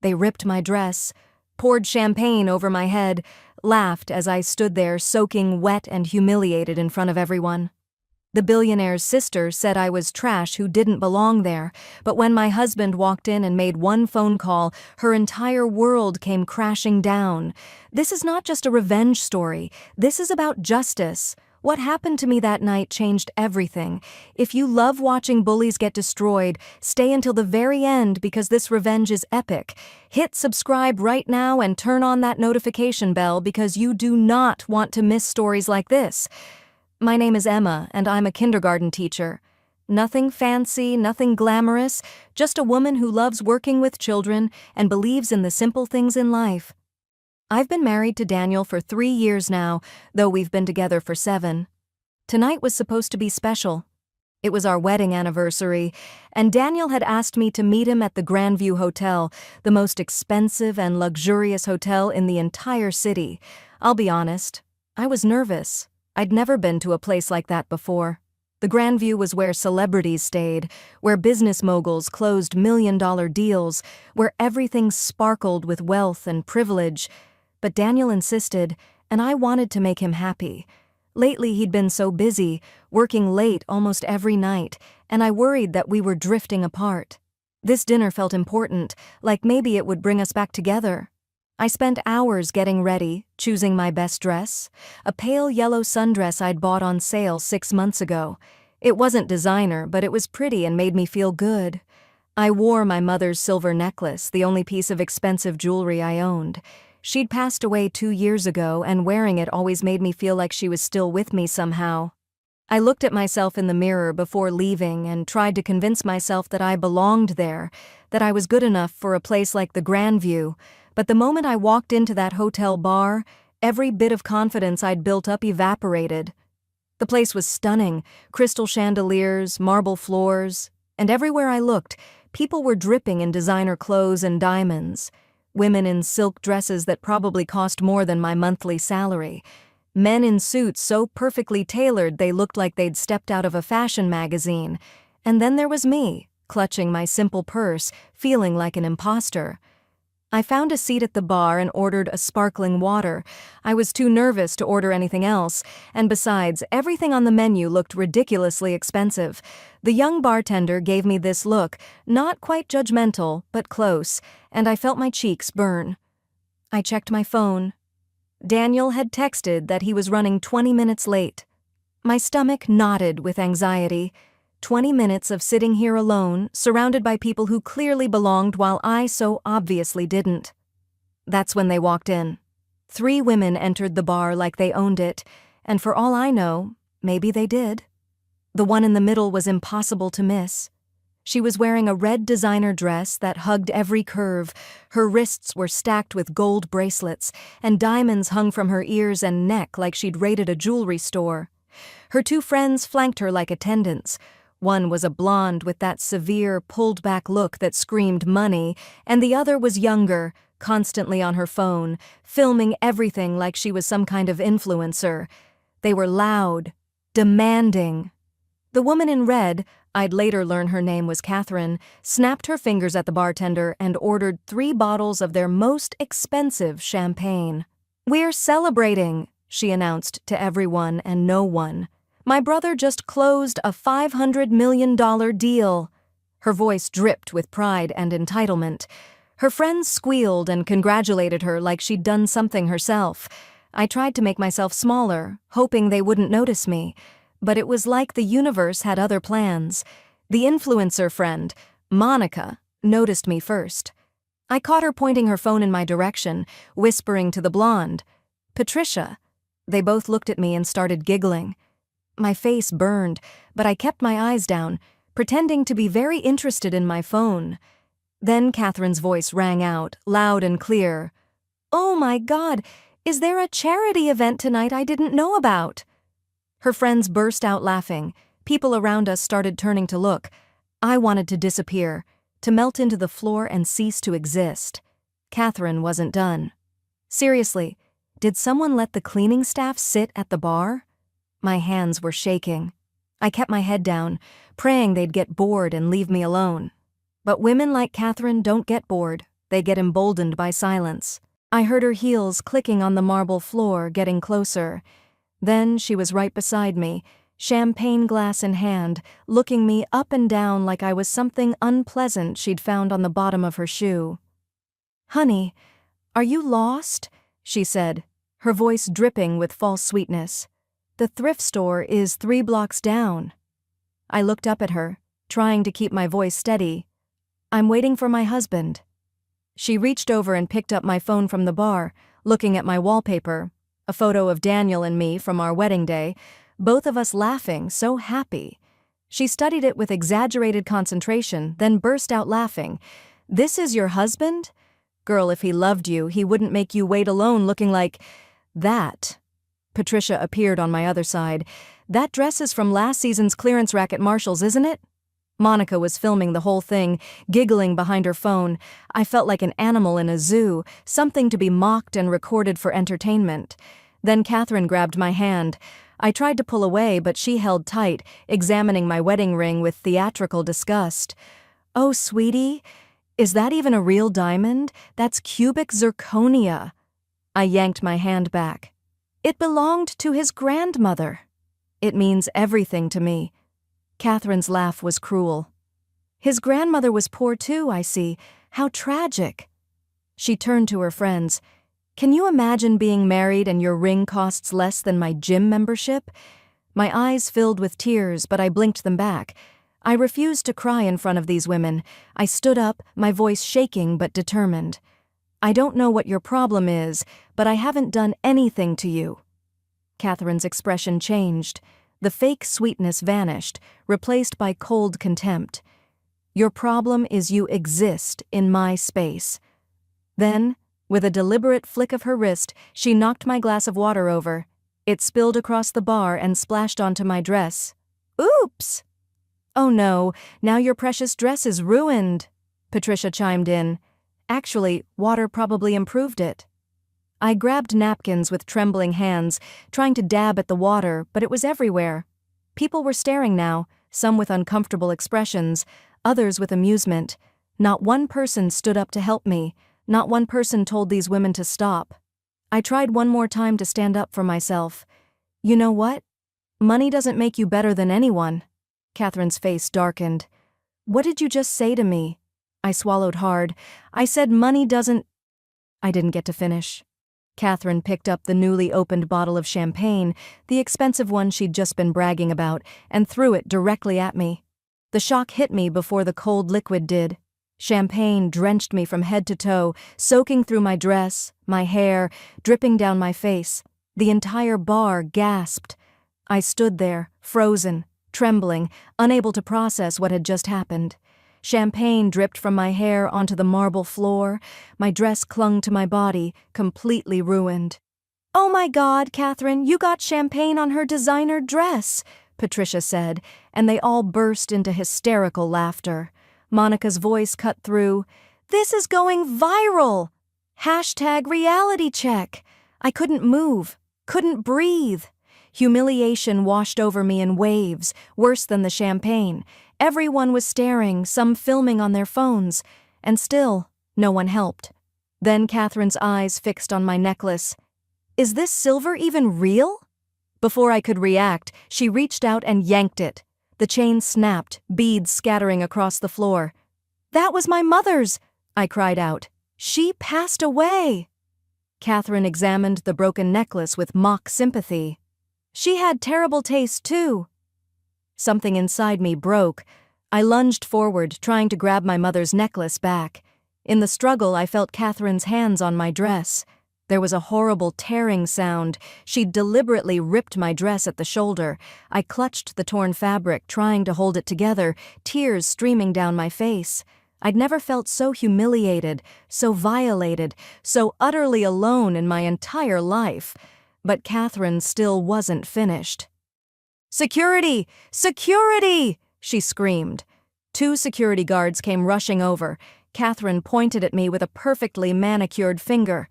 They ripped my dress, poured champagne over my head, laughed as I stood there soaking wet and humiliated in front of everyone. The billionaire's sister said I was trash who didn't belong there, but when my husband walked in and made one phone call, her entire world came crashing down. This is not just a revenge story. This is about justice. What happened to me that night changed everything. If you love watching bullies get destroyed, stay until the very end because this revenge is epic. Hit subscribe right now and turn on that notification bell because you do not want to miss stories like this. My name is Emma, and I'm a kindergarten teacher. Nothing fancy, nothing glamorous, just a woman who loves working with children and believes in the simple things in life. I've been married to Daniel for 3 years now, though we've been together for 7. Tonight was supposed to be special. It was our wedding anniversary, and Daniel had asked me to meet him at the Grandview Hotel, the most expensive and luxurious hotel in the entire city. I'll be honest, I was nervous. I'd never been to a place like that before. The Grandview was where celebrities stayed, where business moguls closed million-dollar deals, where everything sparkled with wealth and privilege. But Daniel insisted, and I wanted to make him happy. Lately he'd been so busy, working late almost every night, and I worried that we were drifting apart. This dinner felt important, like maybe it would bring us back together. I spent hours getting ready, choosing my best dress, a pale yellow sundress I'd bought on sale 6 months ago. It wasn't designer, but it was pretty and made me feel good. I wore my mother's silver necklace, the only piece of expensive jewelry I owned. She'd passed away 2 years ago, and wearing it always made me feel like she was still with me somehow. I looked at myself in the mirror before leaving and tried to convince myself that I belonged there, that I was good enough for a place like the Grandview. But the moment I walked into that hotel bar, every bit of confidence I'd built up evaporated. The place was stunning, crystal chandeliers, marble floors, and everywhere I looked, people were dripping in designer clothes and diamonds. Women in silk dresses that probably cost more than my monthly salary. Men in suits so perfectly tailored they looked like they'd stepped out of a fashion magazine. And then there was me, clutching my simple purse, feeling like an imposter. I found a seat at the bar and ordered a sparkling water. I was too nervous to order anything else, and besides, everything on the menu looked ridiculously expensive. The young bartender gave me this look, not quite judgmental, but close, and I felt my cheeks burn. I checked my phone. Daniel had texted that he was running 20 minutes late. My stomach knotted with anxiety. 20 minutes of sitting here alone, surrounded by people who clearly belonged while I so obviously didn't. That's when they walked in. 3 women entered the bar like they owned it, and for all I know, maybe they did. The one in the middle was impossible to miss. She was wearing a red designer dress that hugged every curve. Her wrists were stacked with gold bracelets, and diamonds hung from her ears and neck like she'd raided a jewelry store. Her 2 friends flanked her like attendants. One was a blonde with that severe, pulled-back look that screamed money, and the other was younger, constantly on her phone, filming everything like she was some kind of influencer. They were loud, demanding. The woman in red, I'd later learn her name was Catherine, snapped her fingers at the bartender and ordered 3 bottles of their most expensive champagne. "We're celebrating," she announced to everyone and no one. "My brother just closed a $500 million deal." Her voice dripped with pride and entitlement. Her friends squealed and congratulated her like she'd done something herself. I tried to make myself smaller, hoping they wouldn't notice me. But it was like the universe had other plans. The influencer friend, Monica, noticed me first. I caught her pointing her phone in my direction, whispering to the blonde, "Patricia." They both looked at me and started giggling. My face burned, but I kept my eyes down, pretending to be very interested in my phone. Then Catherine's voice rang out, loud and clear. "Oh my God, is there a charity event tonight I didn't know about?" Her friends burst out laughing. People around us started turning to look. I wanted to disappear, to melt into the floor and cease to exist. Catherine wasn't done. Seriously, did someone let the cleaning staff sit at the bar? My hands were shaking. I kept my head down, praying they'd get bored and leave me alone. But women like Catherine don't get bored. They get emboldened by silence. I heard her heels clicking on the marble floor, getting closer. Then she was right beside me, champagne glass in hand, looking me up and down like I was something unpleasant she'd found on the bottom of her shoe. "Honey, are you lost?" she said, her voice dripping with false sweetness. "The thrift store is 3 blocks down." I looked up at her, trying to keep my voice steady. "I'm waiting for my husband." She reached over and picked up my phone from the bar, looking at my wallpaper, a photo of Daniel and me from our wedding day, both of us laughing, so happy. She studied it with exaggerated concentration, then burst out laughing. "This is your husband? Girl, if he loved you, he wouldn't make you wait alone looking like that." Patricia appeared on my other side. "That dress is from last season's clearance rack at Marshall's, isn't it?" Monica was filming the whole thing, giggling behind her phone. I felt like an animal in a zoo, something to be mocked and recorded for entertainment. Then Catherine grabbed my hand. I tried to pull away, but she held tight, examining my wedding ring with theatrical disgust. "Oh, sweetie, is that even a real diamond? That's cubic zirconia." I yanked my hand back. "It belonged to his grandmother." "It means everything to me." Catherine's laugh was cruel. "His grandmother was poor too, I see. How tragic." She turned to her friends. "Can you imagine being married and your ring costs less than my gym membership?" My eyes filled with tears, but I blinked them back. I refused to cry in front of these women. I stood up, my voice shaking but determined. "I don't know what your problem is, but I haven't done anything to you." Catherine's expression changed. The fake sweetness vanished, replaced by cold contempt. "Your problem is you exist in my space." Then, with a deliberate flick of her wrist, she knocked my glass of water over. It spilled across the bar and splashed onto my dress. "Oops!" "Oh no, now your precious dress is ruined," Patricia chimed in. "Actually, water probably improved it." I grabbed napkins with trembling hands, trying to dab at the water, but it was everywhere. People were staring now, some with uncomfortable expressions, others with amusement. Not one person stood up to help me. Not one person told these women to stop. I tried one more time to stand up for myself. "You know what? Money doesn't make you better than anyone." Catherine's face darkened. "What did you just say to me?" I swallowed hard. "I said money doesn't—" I didn't get to finish. Catherine picked up the newly opened bottle of champagne, the expensive one she'd just been bragging about, and threw it directly at me. The shock hit me before the cold liquid did. Champagne drenched me from head to toe, soaking through my dress, my hair, dripping down my face. The entire bar gasped. I stood there, frozen, trembling, unable to process what had just happened. Champagne dripped from my hair onto the marble floor. My dress clung to my body, completely ruined. "Oh my God, Catherine, you got champagne on her designer dress," Patricia said, and they all burst into hysterical laughter. Monica's voice cut through. "This is going viral! #reality check." I couldn't move, couldn't breathe. Humiliation washed over me in waves, worse than the champagne. Everyone was staring, some filming on their phones, and still, no one helped. Then Catherine's eyes fixed on my necklace. "Is this silver even real?" Before I could react, she reached out and yanked it. The chain snapped, beads scattering across the floor. "That was my mother's!" I cried out. "She passed away!" Catherine examined the broken necklace with mock sympathy. "She had terrible taste, too." Something inside me broke. I lunged forward, trying to grab my mother's necklace back. In the struggle, I felt Catherine's hands on my dress. There was a horrible tearing sound. She'd deliberately ripped my dress at the shoulder. I clutched the torn fabric, trying to hold it together, tears streaming down my face. I'd never felt so humiliated, so violated, so utterly alone in my entire life. But Catherine still wasn't finished. "Security! Security!" she screamed. 2 security guards came rushing over. Catherine pointed at me with a perfectly manicured finger.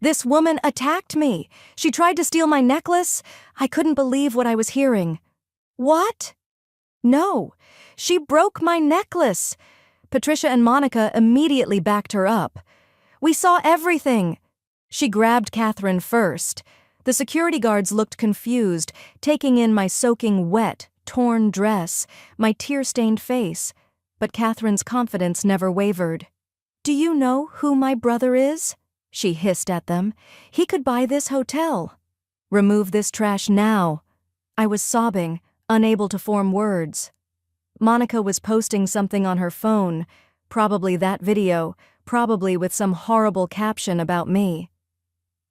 "This woman attacked me. She tried to steal my necklace." I couldn't believe what I was hearing. "What?" "No, she broke my necklace." Patricia and Monica immediately backed her up. We saw everything. She grabbed Catherine first. The security guards looked confused, taking in my soaking wet, torn dress, my tear-stained face. But Catherine's confidence never wavered. "Do you know who my brother is?" she hissed at them. "He could buy this hotel. Remove this trash now." I was sobbing, unable to form words. Monica was posting something on her phone, probably that video, probably with some horrible caption about me.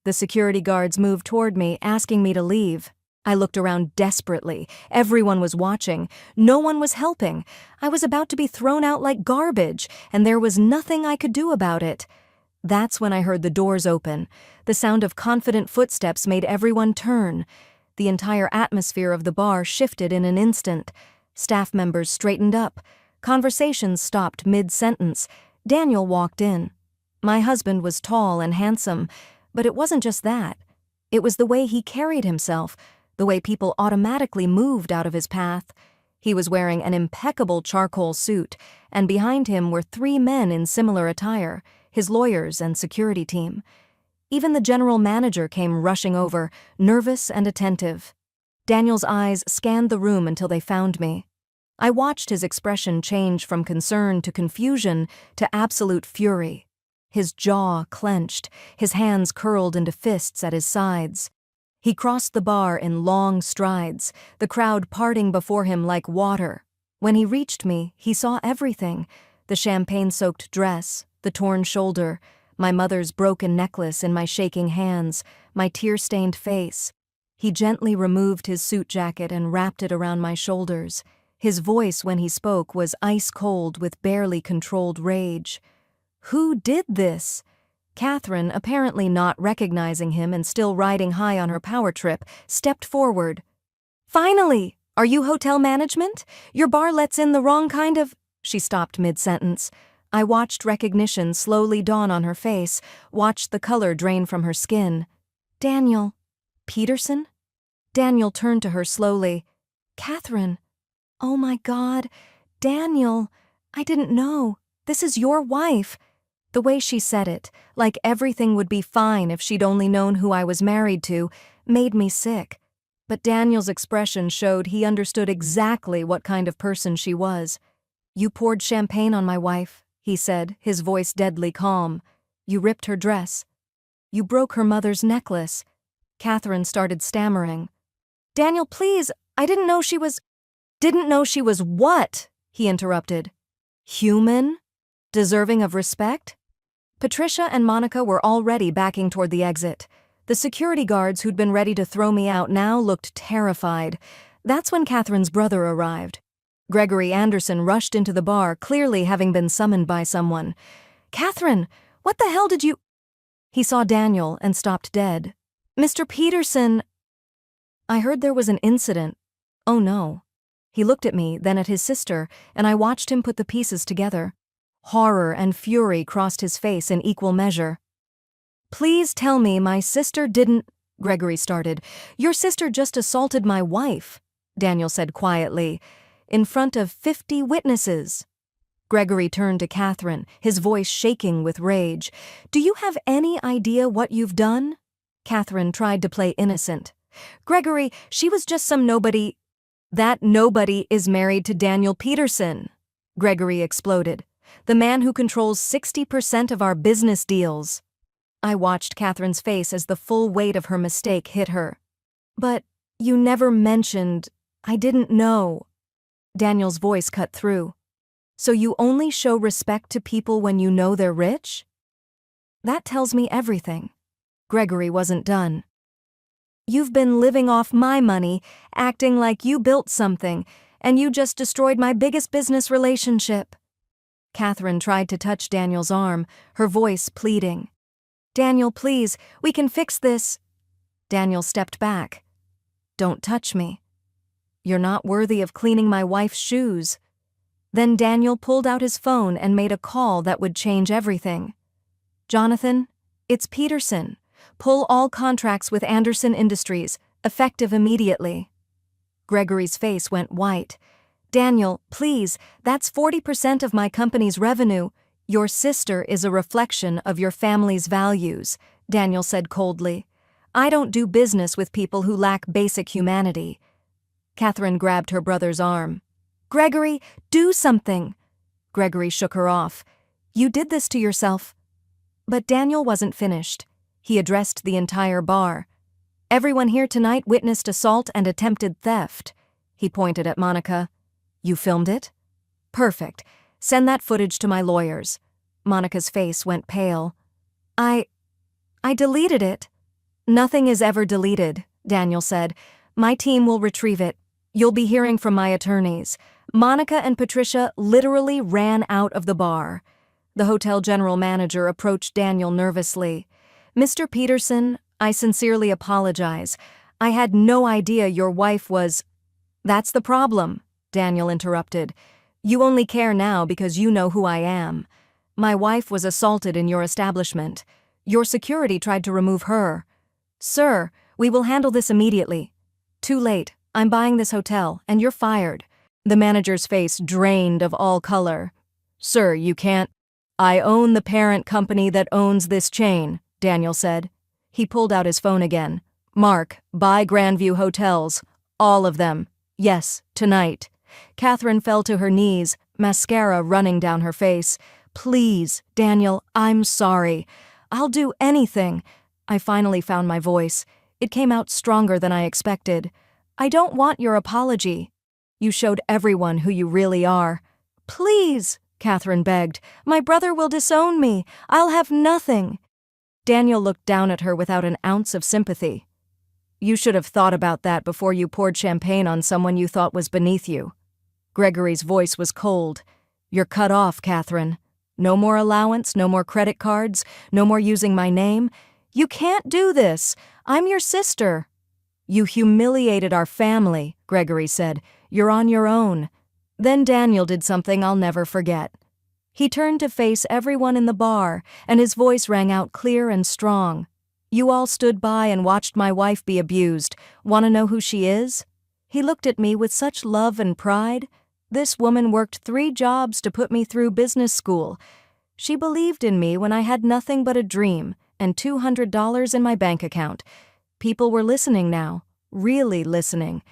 The security guards moved toward me, asking me to leave. I looked around desperately. Everyone was watching. No one was helping. I was about to be thrown out like garbage, and there was nothing I could do about it. That's when I heard the doors open. The sound of confident footsteps made everyone turn. The entire atmosphere of the bar shifted in an instant. Staff members straightened up. Conversations stopped mid-sentence. Daniel walked in. My husband was tall and handsome, but it wasn't just that. It was the way he carried himself, the way people automatically moved out of his path. He was wearing an impeccable charcoal suit, and behind him were 3 men in similar attire, his lawyers and security team. Even the general manager came rushing over, nervous and attentive. Daniel's eyes scanned the room until they found me. I watched his expression change from concern to confusion to absolute fury. His jaw clenched, his hands curled into fists at his sides. He crossed the bar in long strides, the crowd parting before him like water. When he reached me, he saw everything: the champagne-soaked dress, the torn shoulder, my mother's broken necklace in my shaking hands, my tear-stained face. He gently removed his suit jacket and wrapped it around my shoulders. His voice when he spoke was ice-cold with barely controlled rage. "Who did this?" Catherine, apparently not recognizing him and still riding high on her power trip, stepped forward. "Finally! Are you hotel management? Your bar lets in the wrong kind of—" She stopped mid-sentence. I watched recognition slowly dawn on her face, watched the color drain from her skin. "Daniel. Peterson?" Daniel turned to her slowly. "Catherine. Oh my God. Daniel. I didn't know. This is your wife." The way she said it, like everything would be fine if she'd only known who I was married to, made me sick. But Daniel's expression showed he understood exactly what kind of person she was. "You poured champagne on my wife," he said, his voice deadly calm. "You ripped her dress. You broke her mother's necklace." Catherine started stammering. "Daniel, please, I didn't know she was—" "Didn't know she was what?" he interrupted. "Human? Deserving of respect?" Patricia and Monica were already backing toward the exit. The security guards who'd been ready to throw me out now looked terrified. That's when Catherine's brother arrived. Gregory Anderson rushed into the bar, clearly having been summoned by someone. "Catherine, what the hell did you—" He saw Daniel and stopped dead. "Mr. Peterson—" I heard there was an incident. Oh no. He looked at me, then at his sister, and I watched him put the pieces together. Horror and fury crossed his face in equal measure. "Please tell me my sister didn't—" Gregory started. "Your sister just assaulted my wife," Daniel said quietly, "in front of 50 witnesses." Gregory turned to Catherine, his voice shaking with rage. "Do you have any idea what you've done?" Catherine tried to play innocent. "Gregory, she was just some nobody—" "That nobody is married to Daniel Peterson," Gregory exploded. "The man who controls 60% of our business deals." I watched Catherine's face as the full weight of her mistake hit her. "But you never mentioned— I didn't know." Daniel's voice cut through. "So you only show respect to people when you know they're rich?" That tells me everything. Gregory wasn't done. "You've been living off my money, acting like you built something, and you just destroyed my biggest business relationship." Catherine tried to touch Daniel's arm, her voice pleading. "Daniel, please, we can fix this." Daniel stepped back. "Don't touch me. You're not worthy of cleaning my wife's shoes." Then Daniel pulled out his phone and made a call that would change everything. "Jonathan, it's Peterson. Pull all contracts with Anderson Industries, effective immediately." Gregory's face went white. "Daniel, please, that's 40% of my company's revenue. Your sister is a reflection of your family's values, Daniel said coldly. I don't do business with people who lack basic humanity. Catherine grabbed her brother's arm. Gregory, do something! Gregory shook her off. You did this to yourself. But Daniel wasn't finished. He addressed the entire bar. Everyone here tonight witnessed assault and attempted theft. He pointed at Monica. You filmed it? Perfect. Send that footage to my lawyers. Monica's face went pale. I deleted it. Nothing is ever deleted, Daniel said. My team will retrieve it. You'll be hearing from my attorneys. Monica and Patricia literally ran out of the bar. The hotel general manager approached Daniel nervously. Mr. Peterson, I sincerely apologize. I had no idea your wife was— That's the problem, Daniel interrupted. You only care now because you know who I am. My wife was assaulted in your establishment. Your security tried to remove her. Sir, we will handle this immediately. Too late. I'm buying this hotel, and you're fired. The manager's face drained of all color. Sir, you can't. I own the parent company that owns this chain, Daniel said. He pulled out his phone again. Mark, buy Grandview hotels. All of them. Yes, tonight. Catherine fell to her knees, mascara running down her face. Please, Daniel, I'm sorry. I'll do anything. I finally found my voice. It came out stronger than I expected. I don't want your apology. You showed everyone who you really are. Please, Catherine begged. My brother will disown me. I'll have nothing. Daniel looked down at her without an ounce of sympathy. You should have thought about that before you poured champagne on someone you thought was beneath you. Gregory's voice was cold. You're cut off, Catherine. No more allowance, no more credit cards, no more using my name. You can't do this. I'm your sister. You humiliated our family, Gregory said. You're on your own. Then Daniel did something I'll never forget. He turned to face everyone in the bar, and his voice rang out clear and strong. You all stood by and watched my wife be abused. Want to know who she is? He looked at me with such love and pride. This woman worked 3 jobs to put me through business school. She believed in me when I had nothing but a dream and $200 in my bank account. People were listening now, really listening.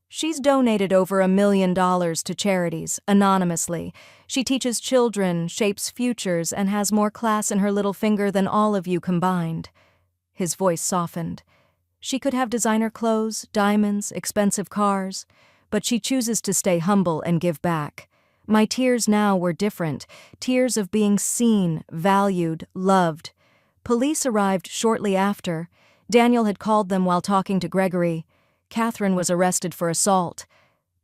She's donated over $1 million to charities, anonymously. She teaches children, shapes futures, and has more class in her little finger than all of you combined. His voice softened. She could have designer clothes, diamonds, expensive cars, but she chooses to stay humble and give back. My tears now were different, tears of being seen, valued, loved. Police arrived shortly after. Daniel had called them while talking to Gregory. Catherine was arrested for assault.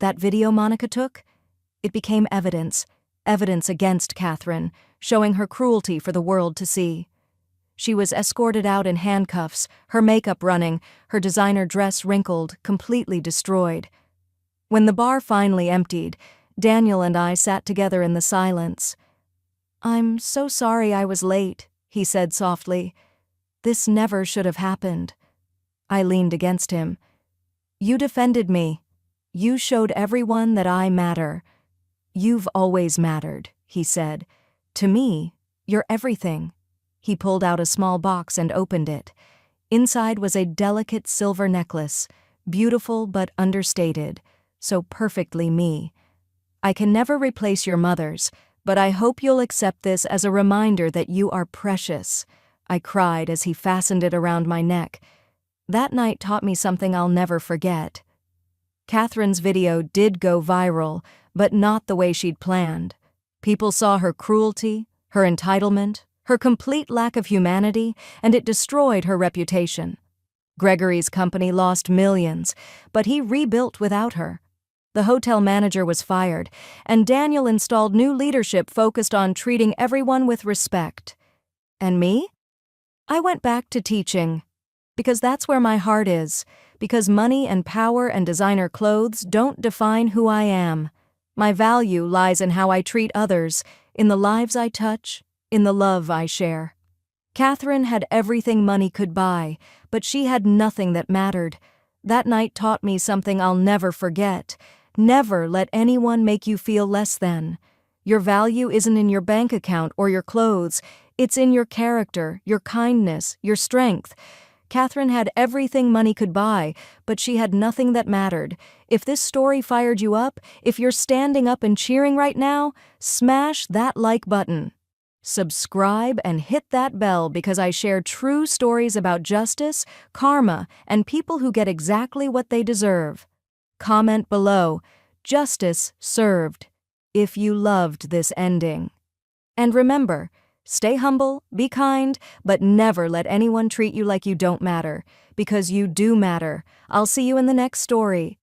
That video Monica took? It became evidence against Catherine, showing her cruelty for the world to see. She was escorted out in handcuffs, her makeup running, her designer dress wrinkled, completely destroyed. When the bar finally emptied, Daniel and I sat together in the silence. I'm so sorry I was late, he said softly. This never should have happened. I leaned against him. You defended me. You showed everyone that I matter. You've always mattered, he said. To me, you're everything. He pulled out a small box and opened it. Inside was a delicate silver necklace, beautiful but understated, so perfectly me. I can never replace your mother's, but I hope you'll accept this as a reminder that you are precious. I cried as he fastened it around my neck. That night taught me something I'll never forget. Catherine's video did go viral, but not the way she'd planned. People saw her cruelty, her entitlement, her complete lack of humanity, and it destroyed her reputation. Gregory's company lost millions, but he rebuilt without her. The hotel manager was fired, and Daniel installed new leadership focused on treating everyone with respect. And me? I went back to teaching, because that's where my heart is, because money and power and designer clothes don't define who I am. My value lies in how I treat others, in the lives I touch, in the love I share. Catherine had everything money could buy, but she had nothing that mattered. That night taught me something I'll never forget. Never let anyone make you feel less than. Your value isn't in your bank account or your clothes. It's in your character, your kindness, your strength. Catherine had everything money could buy, but she had nothing that mattered. If this story fired you up, if you're standing up and cheering right now, smash that like button. Subscribe and hit that bell because I share true stories about justice, karma, and people who get exactly what they deserve. Comment below, "Justice served," if you loved this ending. And remember, stay humble, be kind, but never let anyone treat you like you don't matter, because you do matter. I'll see you in the next story.